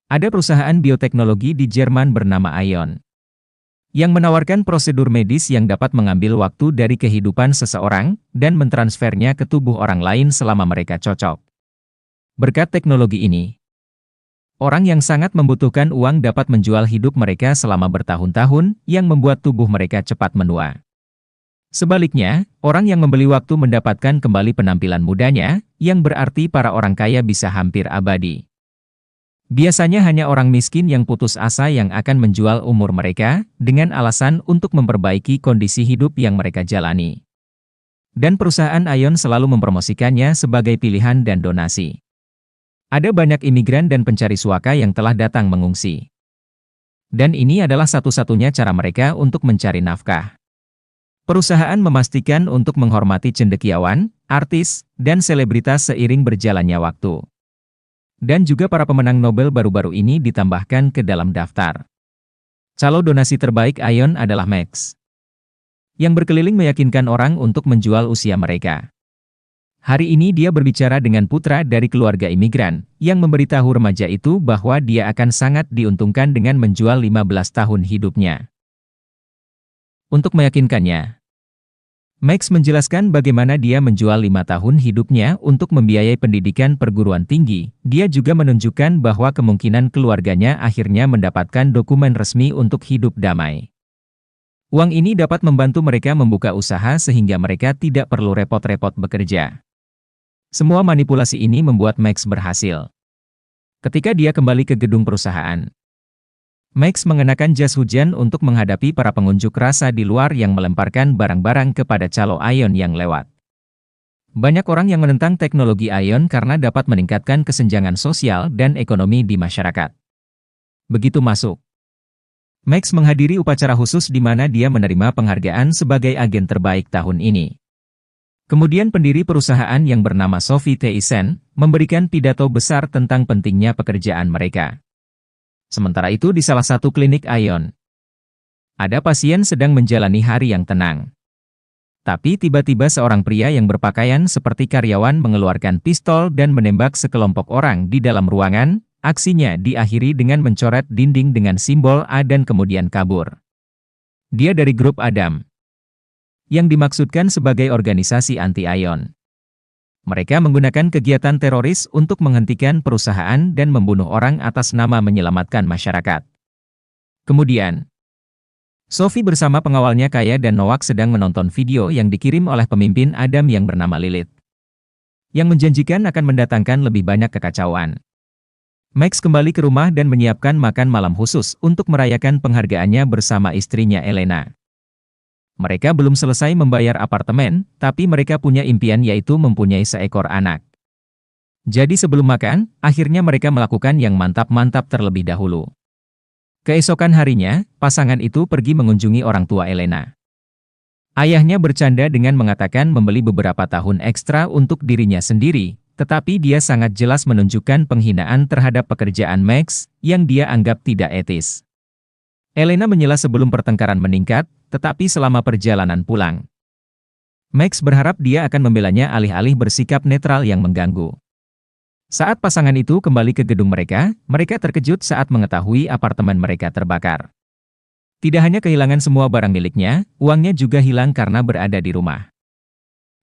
Ada perusahaan bioteknologi di Jerman bernama Ion, yang menawarkan prosedur medis yang dapat mengambil waktu dari kehidupan seseorang dan mentransfernya ke tubuh orang lain selama mereka cocok. Berkat teknologi ini, orang yang sangat membutuhkan uang dapat menjual hidup mereka selama bertahun-tahun, yang membuat tubuh mereka cepat menua. Sebaliknya, orang yang membeli waktu mendapatkan kembali penampilan mudanya, yang berarti para orang kaya bisa hampir abadi. Biasanya hanya orang miskin yang putus asa yang akan menjual umur mereka, dengan alasan untuk memperbaiki kondisi hidup yang mereka jalani. Dan perusahaan Ion selalu mempromosikannya sebagai pilihan dan donasi. Ada banyak imigran dan pencari suaka yang telah datang mengungsi. Dan ini adalah satu-satunya cara mereka untuk mencari nafkah. Perusahaan memastikan untuk menghormati cendekiawan, artis, dan selebritas seiring berjalannya waktu. Dan juga para pemenang Nobel baru-baru ini ditambahkan ke dalam daftar. Calon donasi terbaik Ion adalah Max, yang berkeliling meyakinkan orang untuk menjual usia mereka. Hari ini dia berbicara dengan putra dari keluarga imigran, yang memberitahu remaja itu bahwa dia akan sangat diuntungkan dengan menjual 15 tahun hidupnya. Untuk meyakinkannya, Max menjelaskan bagaimana dia menjual 5 tahun hidupnya untuk membiayai pendidikan perguruan tinggi. Dia juga menunjukkan bahwa kemungkinan keluarganya akhirnya mendapatkan dokumen resmi untuk hidup damai. Uang ini dapat membantu mereka membuka usaha sehingga mereka tidak perlu repot-repot bekerja. Semua manipulasi ini membuat Max berhasil. Ketika dia kembali ke gedung perusahaan, Max mengenakan jas hujan untuk menghadapi para pengunjuk rasa di luar yang melemparkan barang-barang kepada calon Ion yang lewat. Banyak orang yang menentang teknologi Ion karena dapat meningkatkan kesenjangan sosial dan ekonomi di masyarakat. Begitu masuk, Max menghadiri upacara khusus di mana dia menerima penghargaan sebagai agen terbaik tahun ini. Kemudian pendiri perusahaan yang bernama Sophie Thyssen memberikan pidato besar tentang pentingnya pekerjaan mereka. Sementara itu di salah satu klinik Ion, ada pasien sedang menjalani hari yang tenang. Tapi tiba-tiba seorang pria yang berpakaian seperti karyawan mengeluarkan pistol dan menembak sekelompok orang di dalam ruangan. Aksinya diakhiri dengan mencoret dinding dengan simbol A dan kemudian kabur. Dia dari grup Adam, yang dimaksudkan sebagai organisasi anti-Ion. Mereka menggunakan kegiatan teroris untuk menghentikan perusahaan dan membunuh orang atas nama menyelamatkan masyarakat. Kemudian, Sophie bersama pengawalnya Kaya dan Noak sedang menonton video yang dikirim oleh pemimpin Adam yang bernama Lilith, yang menjanjikan akan mendatangkan lebih banyak kekacauan. Max kembali ke rumah dan menyiapkan makan malam khusus untuk merayakan penghargaannya bersama istrinya Elena. Mereka belum selesai membayar apartemen, tapi mereka punya impian yaitu mempunyai seekor anak. Jadi sebelum makan, akhirnya mereka melakukan yang mantap-mantap terlebih dahulu. Keesokan harinya, pasangan itu pergi mengunjungi orang tua Elena. Ayahnya bercanda dengan mengatakan membeli beberapa tahun ekstra untuk dirinya sendiri, tetapi dia sangat jelas menunjukkan penghinaan terhadap pekerjaan Max, yang dia anggap tidak etis. Elena menyela sebelum pertengkaran meningkat, tetapi selama perjalanan pulang, Max berharap dia akan membelanya alih-alih bersikap netral yang mengganggu. Saat pasangan itu kembali ke gedung mereka, mereka terkejut saat mengetahui apartemen mereka terbakar. Tidak hanya kehilangan semua barang miliknya, uangnya juga hilang karena berada di rumah.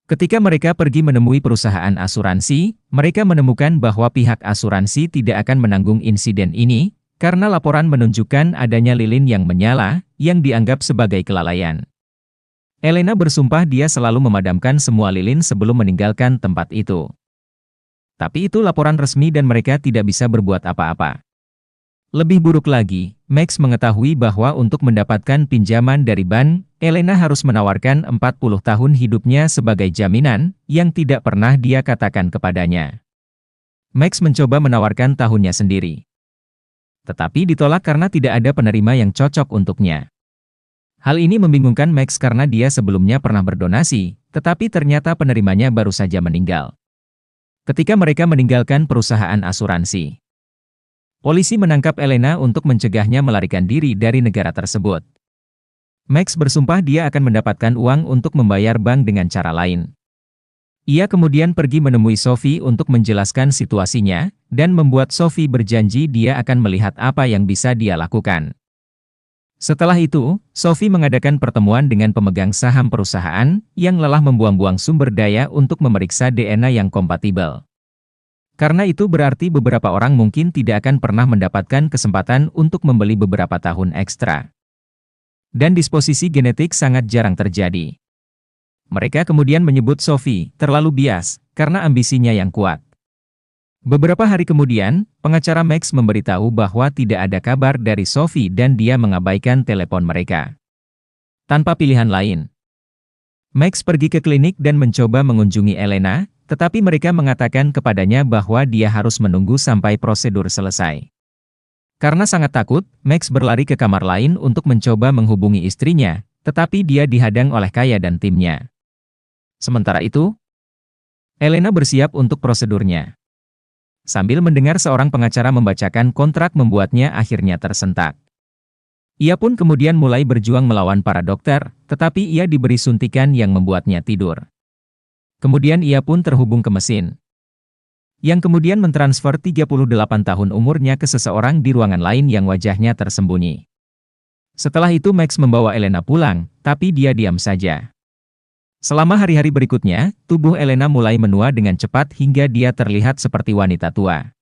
Ketika mereka pergi menemui perusahaan asuransi, mereka menemukan bahwa pihak asuransi tidak akan menanggung insiden ini, karena laporan menunjukkan adanya lilin yang menyala, yang dianggap sebagai kelalaian. Elena bersumpah dia selalu memadamkan semua lilin sebelum meninggalkan tempat itu. Tapi itu laporan resmi dan mereka tidak bisa berbuat apa-apa. Lebih buruk lagi, Max mengetahui bahwa untuk mendapatkan pinjaman dari bank, Elena harus menawarkan 40 tahun hidupnya sebagai jaminan, yang tidak pernah dia katakan kepadanya. Max mencoba menawarkan tahunnya sendiri, tetapi ditolak karena tidak ada penerima yang cocok untuknya. Hal ini membingungkan Max karena dia sebelumnya pernah berdonasi, tetapi ternyata penerimanya baru saja meninggal. Ketika mereka meninggalkan perusahaan asuransi, polisi menangkap Elena untuk mencegahnya melarikan diri dari negara tersebut. Max bersumpah dia akan mendapatkan uang untuk membayar bank dengan cara lain. Ia kemudian pergi menemui Sophie untuk menjelaskan situasinya, dan membuat Sophie berjanji dia akan melihat apa yang bisa dia lakukan. Setelah itu, Sophie mengadakan pertemuan dengan pemegang saham perusahaan, yang lelah membuang-buang sumber daya untuk memeriksa DNA yang kompatibel. Karena itu berarti beberapa orang mungkin tidak akan pernah mendapatkan kesempatan untuk membeli beberapa tahun ekstra. Dan disposisi genetik sangat jarang terjadi. Mereka kemudian menyebut Sophie terlalu bias, karena ambisinya yang kuat. Beberapa hari kemudian, pengacara Max memberitahu bahwa tidak ada kabar dari Sophie dan dia mengabaikan telepon mereka. Tanpa pilihan lain, Max pergi ke klinik dan mencoba mengunjungi Elena, tetapi mereka mengatakan kepadanya bahwa dia harus menunggu sampai prosedur selesai. Karena sangat takut, Max berlari ke kamar lain untuk mencoba menghubungi istrinya, tetapi dia dihadang oleh Kaya dan timnya. Sementara itu, Elena bersiap untuk prosedurnya. Sambil mendengar seorang pengacara membacakan kontrak membuatnya akhirnya tersentak. Ia pun kemudian mulai berjuang melawan para dokter, tetapi ia diberi suntikan yang membuatnya tidur. Kemudian ia pun terhubung ke mesin, yang kemudian mentransfer 38 tahun umurnya ke seseorang di ruangan lain yang wajahnya tersembunyi. Setelah itu Max membawa Elena pulang, tapi dia diam saja. Selama hari-hari berikutnya, tubuh Elena mulai menua dengan cepat hingga dia terlihat seperti wanita tua.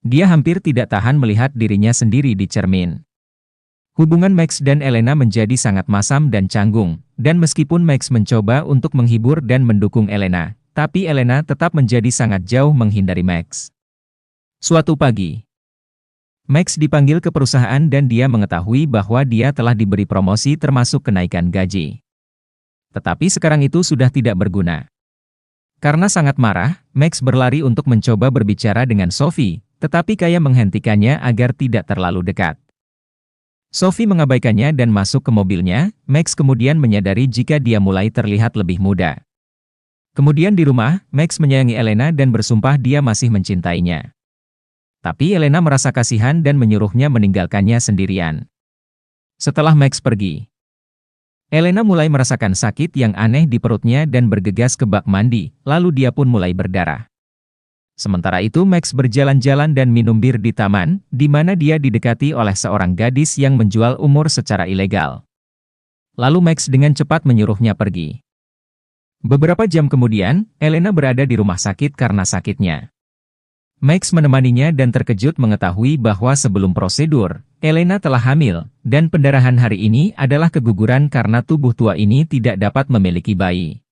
Dia hampir tidak tahan melihat dirinya sendiri di cermin. Hubungan Max dan Elena menjadi sangat masam dan canggung, dan meskipun Max mencoba untuk menghibur dan mendukung Elena, tapi Elena tetap menjadi sangat jauh menghindari Max. Suatu pagi, Max dipanggil ke perusahaan dan dia mengetahui bahwa dia telah diberi promosi termasuk kenaikan gaji. Tetapi sekarang itu sudah tidak berguna. Karena sangat marah, Max berlari untuk mencoba berbicara dengan Sophie, tetapi Kaya menghentikannya agar tidak terlalu dekat. Sophie mengabaikannya dan masuk ke mobilnya. Max kemudian menyadari jika dia mulai terlihat lebih muda. Kemudian di rumah, Max menyayangi Elena dan bersumpah dia masih mencintainya. Tapi Elena merasa kasihan dan menyuruhnya meninggalkannya sendirian. Setelah Max pergi, Elena mulai merasakan sakit yang aneh di perutnya dan bergegas ke bak mandi, lalu dia pun mulai berdarah. Sementara itu Max berjalan-jalan dan minum bir di taman, di mana dia didekati oleh seorang gadis yang menjual umur secara ilegal. Lalu Max dengan cepat menyuruhnya pergi. Beberapa jam kemudian, Elena berada di rumah sakit karena sakitnya. Max menemaninya dan terkejut mengetahui bahwa sebelum prosedur, Elena telah hamil, dan pendarahan hari ini adalah keguguran karena tubuh tua ini tidak dapat memiliki bayi.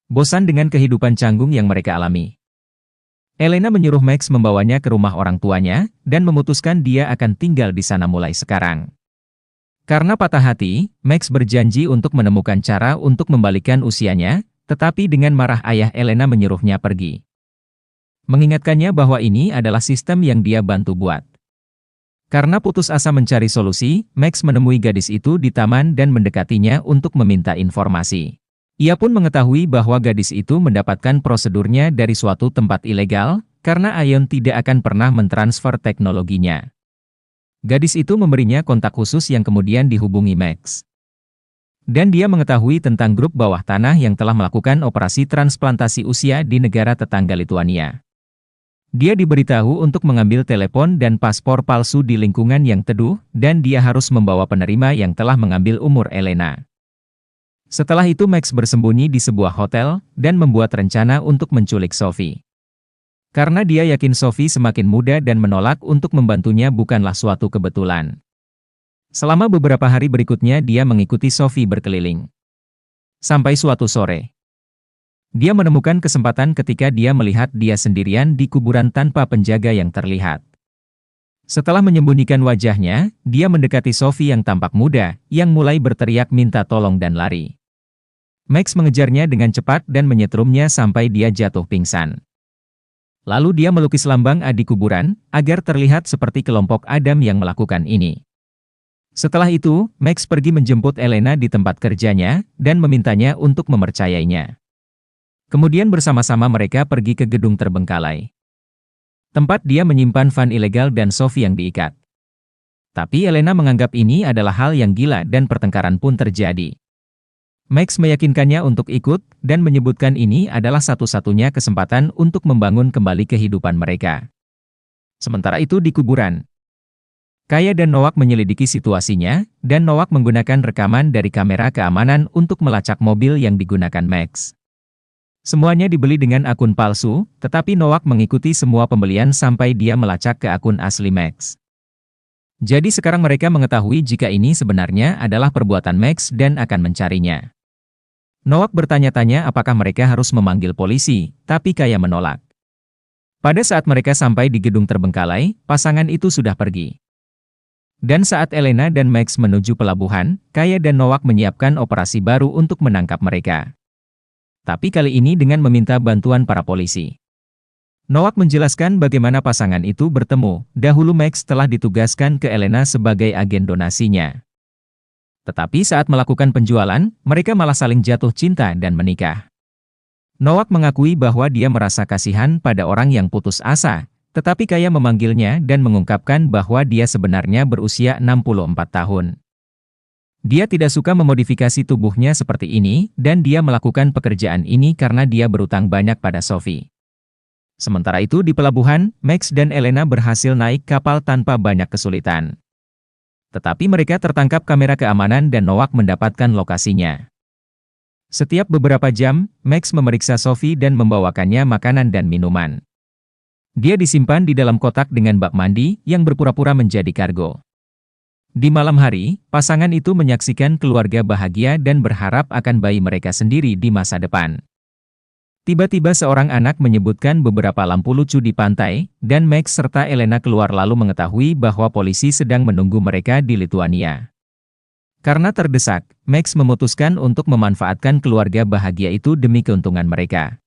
Bosan dengan kehidupan canggung yang mereka alami, Elena menyuruh Max membawanya ke rumah orang tuanya, dan memutuskan dia akan tinggal di sana mulai sekarang. Karena patah hati, Max berjanji untuk menemukan cara untuk membalikan usianya, tetapi dengan marah ayah Elena menyuruhnya pergi. Mengingatkannya bahwa ini adalah sistem yang dia bantu buat. Karena putus asa mencari solusi, Max menemui gadis itu di taman dan mendekatinya untuk meminta informasi. Ia pun mengetahui bahwa gadis itu mendapatkan prosedurnya dari suatu tempat ilegal, karena Ion tidak akan pernah mentransfer teknologinya. Gadis itu memberinya kontak khusus yang kemudian dihubungi Max. Dan dia mengetahui tentang grup bawah tanah yang telah melakukan operasi transplantasi usia di negara tetangga Lituania. Dia diberitahu untuk mengambil telepon dan paspor palsu di lingkungan yang teduh, dan dia harus membawa penerima yang telah mengambil umur Elena. Setelah itu Max bersembunyi di sebuah hotel, dan membuat rencana untuk menculik Sophie. Karena dia yakin Sophie semakin muda dan menolak untuk membantunya bukanlah suatu kebetulan. Selama beberapa hari berikutnya dia mengikuti Sophie berkeliling. Sampai suatu sore, dia menemukan kesempatan ketika dia melihat dia sendirian di kuburan tanpa penjaga yang terlihat. Setelah menyembunyikan wajahnya, dia mendekati Sophie yang tampak muda, yang mulai berteriak minta tolong dan lari. Max mengejarnya dengan cepat dan menyetrumnya sampai dia jatuh pingsan. Lalu dia melukis lambang A di kuburan, agar terlihat seperti kelompok Adam yang melakukan ini. Setelah itu, Max pergi menjemput Elena di tempat kerjanya, dan memintanya untuk mempercayainya. Kemudian bersama-sama mereka pergi ke gedung terbengkalai, tempat dia menyimpan van ilegal dan Sophie yang diikat. Tapi Elena menganggap ini adalah hal yang gila dan pertengkaran pun terjadi. Max meyakinkannya untuk ikut, dan menyebutkan ini adalah satu-satunya kesempatan untuk membangun kembali kehidupan mereka. Sementara itu di kuburan, Kaya dan Noak menyelidiki situasinya, dan Noak menggunakan rekaman dari kamera keamanan untuk melacak mobil yang digunakan Max. Semuanya dibeli dengan akun palsu, tetapi Noak mengikuti semua pembelian sampai dia melacak ke akun asli Max. Jadi sekarang mereka mengetahui jika ini sebenarnya adalah perbuatan Max dan akan mencarinya. Noak bertanya-tanya apakah mereka harus memanggil polisi, tapi Kaya menolak. Pada saat mereka sampai di gedung terbengkalai, pasangan itu sudah pergi. Dan saat Elena dan Max menuju pelabuhan, Kaya dan Noak menyiapkan operasi baru untuk menangkap mereka. Tapi kali ini dengan meminta bantuan para polisi. Noak menjelaskan bagaimana pasangan itu bertemu. Dahulu Max telah ditugaskan ke Elena sebagai agen donasinya. Tetapi saat melakukan penjualan, mereka malah saling jatuh cinta dan menikah. Noak mengakui bahwa dia merasa kasihan pada orang yang putus asa, tetapi Kaya memanggilnya dan mengungkapkan bahwa dia sebenarnya berusia 64 tahun. Dia tidak suka memodifikasi tubuhnya seperti ini, dan dia melakukan pekerjaan ini karena dia berutang banyak pada Sophie. Sementara itu di pelabuhan, Max dan Elena berhasil naik kapal tanpa banyak kesulitan. Tetapi mereka tertangkap kamera keamanan dan Noak mendapatkan lokasinya. Setiap beberapa jam, Max memeriksa Sophie dan membawakannya makanan dan minuman. Dia disimpan di dalam kotak dengan bak mandi yang berpura-pura menjadi kargo. Di malam hari, pasangan itu menyaksikan keluarga bahagia dan berharap akan bayi mereka sendiri di masa depan. Tiba-tiba seorang anak menyebutkan beberapa lampu lucu di pantai, dan Max serta Elena keluar lalu mengetahui bahwa polisi sedang menunggu mereka di Lituania. Karena terdesak, Max memutuskan untuk memanfaatkan keluarga bahagia itu demi keuntungan mereka.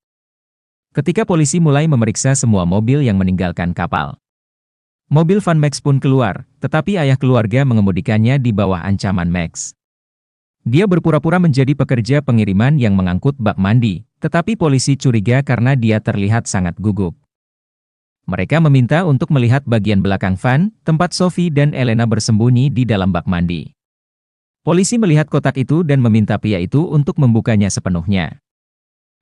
Ketika polisi mulai memeriksa semua mobil yang meninggalkan kapal, mobil van Max pun keluar, tetapi ayah keluarga mengemudikannya di bawah ancaman Max. Dia berpura-pura menjadi pekerja pengiriman yang mengangkut bak mandi, tetapi polisi curiga karena dia terlihat sangat gugup. Mereka meminta untuk melihat bagian belakang van, tempat Sophie dan Elena bersembunyi di dalam bak mandi. Polisi melihat kotak itu dan meminta pria itu untuk membukanya sepenuhnya.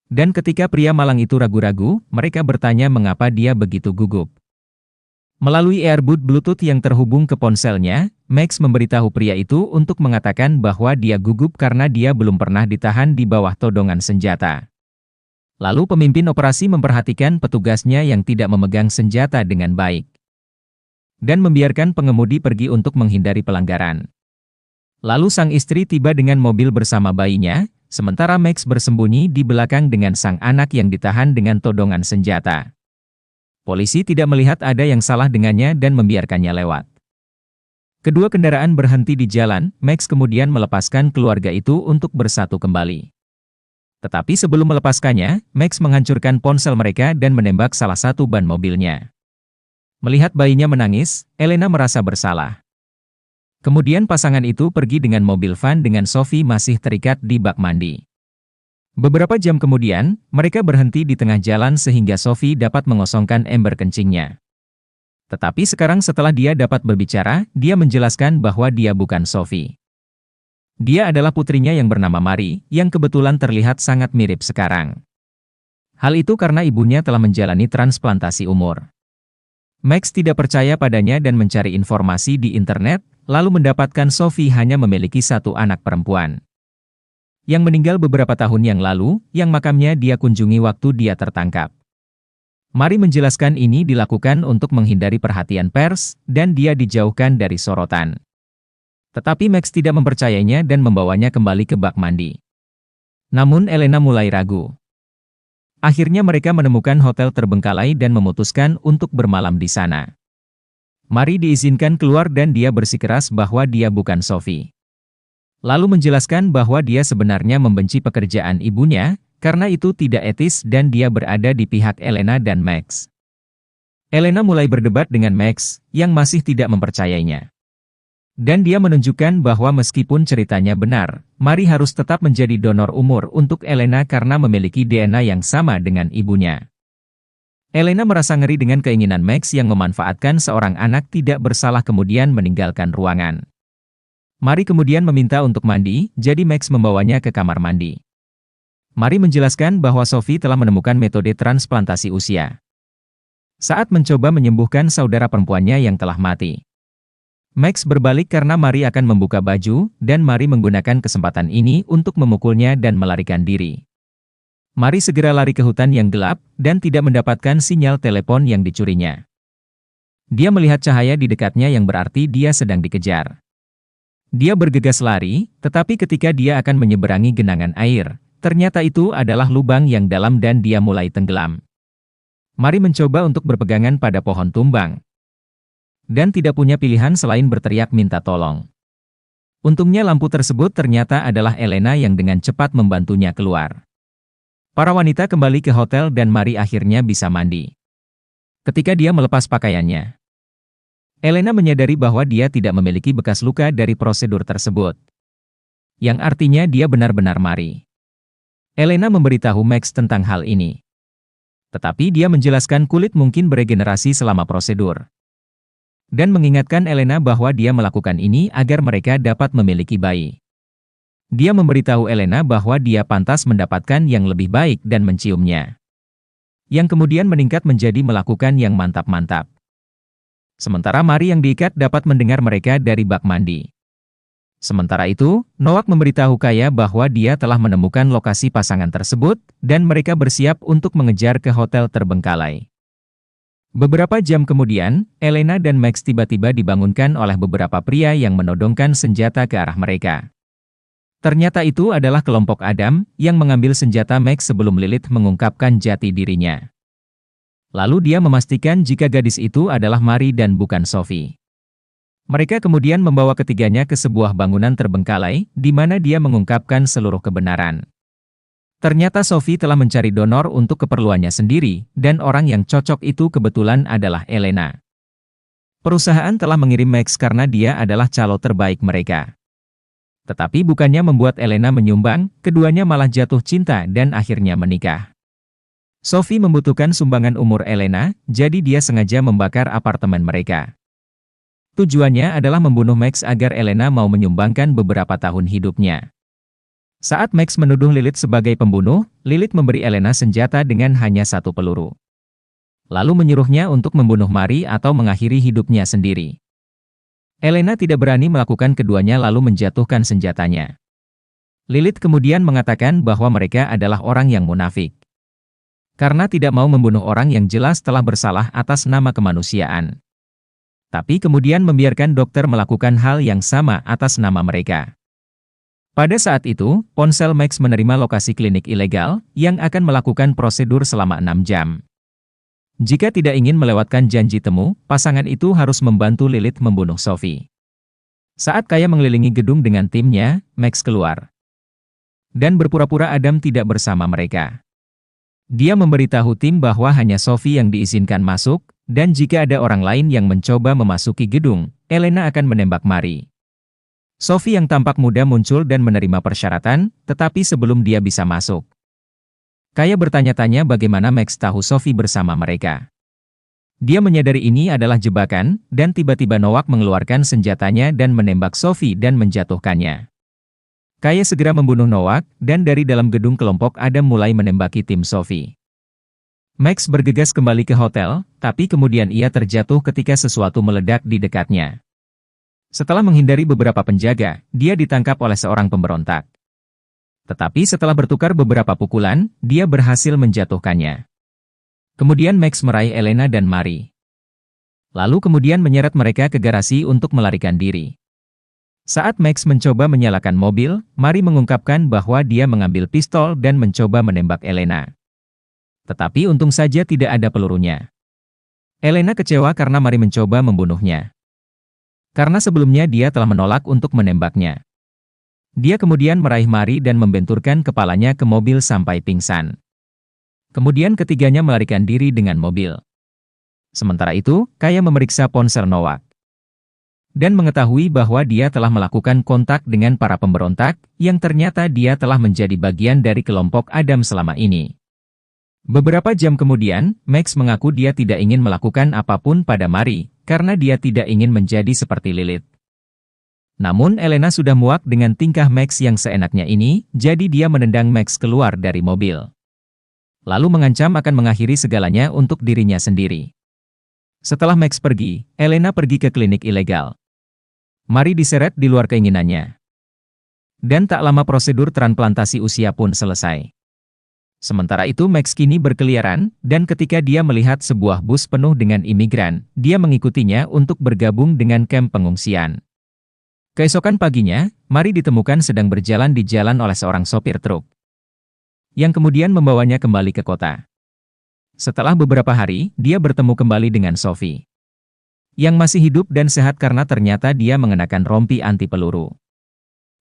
Dan ketika pria malang itu ragu-ragu, mereka bertanya mengapa dia begitu gugup. Melalui earbud Bluetooth yang terhubung ke ponselnya, Max memberitahu pria itu untuk mengatakan bahwa dia gugup karena dia belum pernah ditahan di bawah todongan senjata. Lalu pemimpin operasi memperhatikan petugasnya yang tidak memegang senjata dengan baik. Dan membiarkan pengemudi pergi untuk menghindari pelanggaran. Lalu sang istri tiba dengan mobil bersama bayinya, sementara Max bersembunyi di belakang dengan sang anak yang ditahan dengan todongan senjata. Polisi tidak melihat ada yang salah dengannya dan membiarkannya lewat. Kedua kendaraan berhenti di jalan, Max kemudian melepaskan keluarga itu untuk bersatu kembali. Tetapi sebelum melepaskannya, Max menghancurkan ponsel mereka dan menembak salah satu ban mobilnya. Melihat bayinya menangis, Elena merasa bersalah. Kemudian pasangan itu pergi dengan mobil van dengan Sophie masih terikat di bak mandi. Beberapa jam kemudian, mereka berhenti di tengah jalan sehingga Sophie dapat mengosongkan ember kencingnya. Tetapi sekarang setelah dia dapat berbicara, dia menjelaskan bahwa dia bukan Sophie. Dia adalah putrinya yang bernama Mari, yang kebetulan terlihat sangat mirip sekarang. Hal itu karena ibunya telah menjalani transplantasi umur. Max tidak percaya padanya dan mencari informasi di internet, lalu mendapatkan Sophie hanya memiliki satu anak perempuan yang meninggal beberapa tahun yang lalu, yang makamnya dia kunjungi waktu dia tertangkap. Mari menjelaskan ini dilakukan untuk menghindari perhatian pers, dan dia dijauhkan dari sorotan. Tetapi Max tidak mempercayainya dan membawanya kembali ke bak mandi. Namun Elena mulai ragu. Akhirnya mereka menemukan hotel terbengkalai dan memutuskan untuk bermalam di sana. Mari diizinkan keluar dan dia bersikeras bahwa dia bukan Sophie. Lalu menjelaskan bahwa dia sebenarnya membenci pekerjaan ibunya, karena itu tidak etis dan dia berada di pihak Elena dan Max. Elena mulai berdebat dengan Max, yang masih tidak mempercayainya. Dan dia menunjukkan bahwa meskipun ceritanya benar, Mari harus tetap menjadi donor umur untuk Elena karena memiliki DNA yang sama dengan ibunya. Elena merasa ngeri dengan keinginan Max yang memanfaatkan seorang anak tidak bersalah kemudian meninggalkan ruangan. Mari kemudian meminta untuk mandi, jadi Max membawanya ke kamar mandi. Mari menjelaskan bahwa Sophie telah menemukan metode transplantasi usia. Saat mencoba menyembuhkan saudara perempuannya yang telah mati. Max berbalik karena Mari akan membuka baju, dan Mari menggunakan kesempatan ini untuk memukulnya dan melarikan diri. Mari segera lari ke hutan yang gelap, dan tidak mendapatkan sinyal telepon yang dicurinya. Dia melihat cahaya di dekatnya yang berarti dia sedang dikejar. Dia bergegas lari, tetapi ketika dia akan menyeberangi genangan air, ternyata itu adalah lubang yang dalam dan dia mulai tenggelam. Mari mencoba untuk berpegangan pada pohon tumbang. Dan tidak punya pilihan selain berteriak minta tolong. Untungnya lampu tersebut ternyata adalah Elena yang dengan cepat membantunya keluar. Para wanita kembali ke hotel dan Mari akhirnya bisa mandi. Ketika dia melepas pakaiannya, Elena menyadari bahwa dia tidak memiliki bekas luka dari prosedur tersebut. Yang artinya dia benar-benar Mari. Elena memberitahu Max tentang hal ini. Tetapi dia menjelaskan kulit mungkin beregenerasi selama prosedur. Dan mengingatkan Elena bahwa dia melakukan ini agar mereka dapat memiliki bayi. Dia memberitahu Elena bahwa dia pantas mendapatkan yang lebih baik dan menciumnya. Yang kemudian meningkat menjadi melakukan yang mantap-mantap. Sementara Mari yang diikat dapat mendengar mereka dari bak mandi. Sementara itu, Noak memberitahu Kaya bahwa dia telah menemukan lokasi pasangan tersebut, dan mereka bersiap untuk mengejar ke hotel terbengkalai. Beberapa jam kemudian, Elena dan Max tiba-tiba dibangunkan oleh beberapa pria yang menodongkan senjata ke arah mereka. Ternyata itu adalah kelompok Adam, yang mengambil senjata Max sebelum Lilith mengungkapkan jati dirinya. Lalu dia memastikan jika gadis itu adalah Mari dan bukan Sophie. Mereka kemudian membawa ketiganya ke sebuah bangunan terbengkalai, di mana dia mengungkapkan seluruh kebenaran. Ternyata Sophie telah mencari donor untuk keperluannya sendiri, dan orang yang cocok itu kebetulan adalah Elena. Perusahaan telah mengirim Max karena dia adalah calo terbaik mereka. Tetapi bukannya membuat Elena menyumbang, keduanya malah jatuh cinta dan akhirnya menikah. Sophie membutuhkan sumbangan umur Elena, jadi dia sengaja membakar apartemen mereka. Tujuannya adalah membunuh Max agar Elena mau menyumbangkan beberapa tahun hidupnya. Saat Max menuduh Lilith sebagai pembunuh, Lilith memberi Elena senjata dengan hanya satu peluru. Lalu menyuruhnya untuk membunuh Mari atau mengakhiri hidupnya sendiri. Elena tidak berani melakukan keduanya lalu menjatuhkan senjatanya. Lilith kemudian mengatakan bahwa mereka adalah orang yang munafik. Karena tidak mau membunuh orang yang jelas telah bersalah atas nama kemanusiaan. Tapi kemudian membiarkan dokter melakukan hal yang sama atas nama mereka. Pada saat itu, ponsel Max menerima lokasi klinik ilegal, yang akan melakukan prosedur selama 6 jam. Jika tidak ingin melewatkan janji temu, pasangan itu harus membantu Lilith membunuh Sophie. Saat Kaya mengelilingi gedung dengan timnya, Max keluar. Dan berpura-pura Adam tidak bersama mereka. Dia memberitahu tim bahwa hanya Sophie yang diizinkan masuk, dan jika ada orang lain yang mencoba memasuki gedung, Elena akan menembak Mari. Sophie yang tampak muda muncul dan menerima persyaratan, tetapi sebelum dia bisa masuk. Kaya bertanya-tanya bagaimana Max tahu Sophie bersama mereka. Dia menyadari ini adalah jebakan, dan tiba-tiba Noak mengeluarkan senjatanya dan menembak Sophie dan menjatuhkannya. Kaya segera membunuh Noak, dan dari dalam gedung kelompok Adam mulai menembaki tim Sophie. Max bergegas kembali ke hotel, tapi kemudian ia terjatuh ketika sesuatu meledak di dekatnya. Setelah menghindari beberapa penjaga, dia ditangkap oleh seorang pemberontak. Tetapi setelah bertukar beberapa pukulan, dia berhasil menjatuhkannya. Kemudian Max meraih Elena dan Mari. Lalu kemudian menyeret mereka ke garasi untuk melarikan diri. Saat Max mencoba menyalakan mobil, Mari mengungkapkan bahwa dia mengambil pistol dan mencoba menembak Elena. Tetapi untung saja tidak ada pelurunya. Elena kecewa karena Mari mencoba membunuhnya. Karena sebelumnya dia telah menolak untuk menembaknya. Dia kemudian meraih Mari dan membenturkan kepalanya ke mobil sampai pingsan. Kemudian ketiganya melarikan diri dengan mobil. Sementara itu, Kaya memeriksa ponsel Noak. Dan mengetahui bahwa dia telah melakukan kontak dengan para pemberontak, yang ternyata dia telah menjadi bagian dari kelompok Adam selama ini. Beberapa jam kemudian, Max mengaku dia tidak ingin melakukan apapun pada Mari, karena dia tidak ingin menjadi seperti Lilith. Namun Elena sudah muak dengan tingkah Max yang seenaknya ini, jadi dia menendang Max keluar dari mobil. Lalu mengancam akan mengakhiri segalanya untuk dirinya sendiri. Setelah Max pergi, Elena pergi ke klinik ilegal. Mari diseret di luar keinginannya. Dan tak lama prosedur transplantasi usia pun selesai. Sementara itu Max kini berkeliaran, dan ketika dia melihat sebuah bus penuh dengan imigran, dia mengikutinya untuk bergabung dengan kamp pengungsian. Keesokan paginya, Mari ditemukan sedang berjalan di jalan oleh seorang sopir truk, yang kemudian membawanya kembali ke kota. Setelah beberapa hari, dia bertemu kembali dengan Sophie, yang masih hidup dan sehat karena ternyata dia mengenakan rompi anti peluru.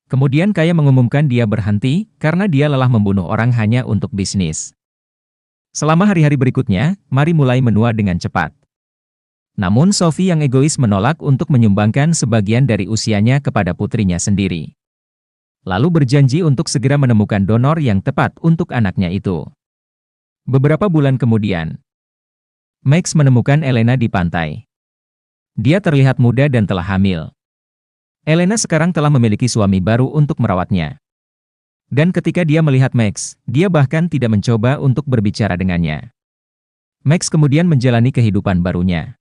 Kemudian Kaya mengumumkan dia berhenti, karena dia lelah membunuh orang hanya untuk bisnis. Selama hari-hari berikutnya, Mari mulai menua dengan cepat. Namun Sophie yang egois menolak untuk menyumbangkan sebagian dari usianya kepada putrinya sendiri. Lalu berjanji untuk segera menemukan donor yang tepat untuk anaknya itu. Beberapa bulan kemudian, Max menemukan Elena di pantai. Dia terlihat muda dan telah hamil. Elena sekarang telah memiliki suami baru untuk merawatnya. Dan ketika dia melihat Max, dia bahkan tidak mencoba untuk berbicara dengannya. Max kemudian menjalani kehidupan barunya,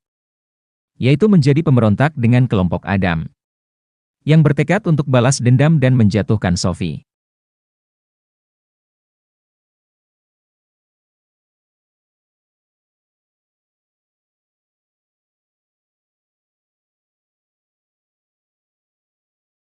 yaitu menjadi pemberontak dengan kelompok Adam, yang bertekad untuk balas dendam dan menjatuhkan Sophie.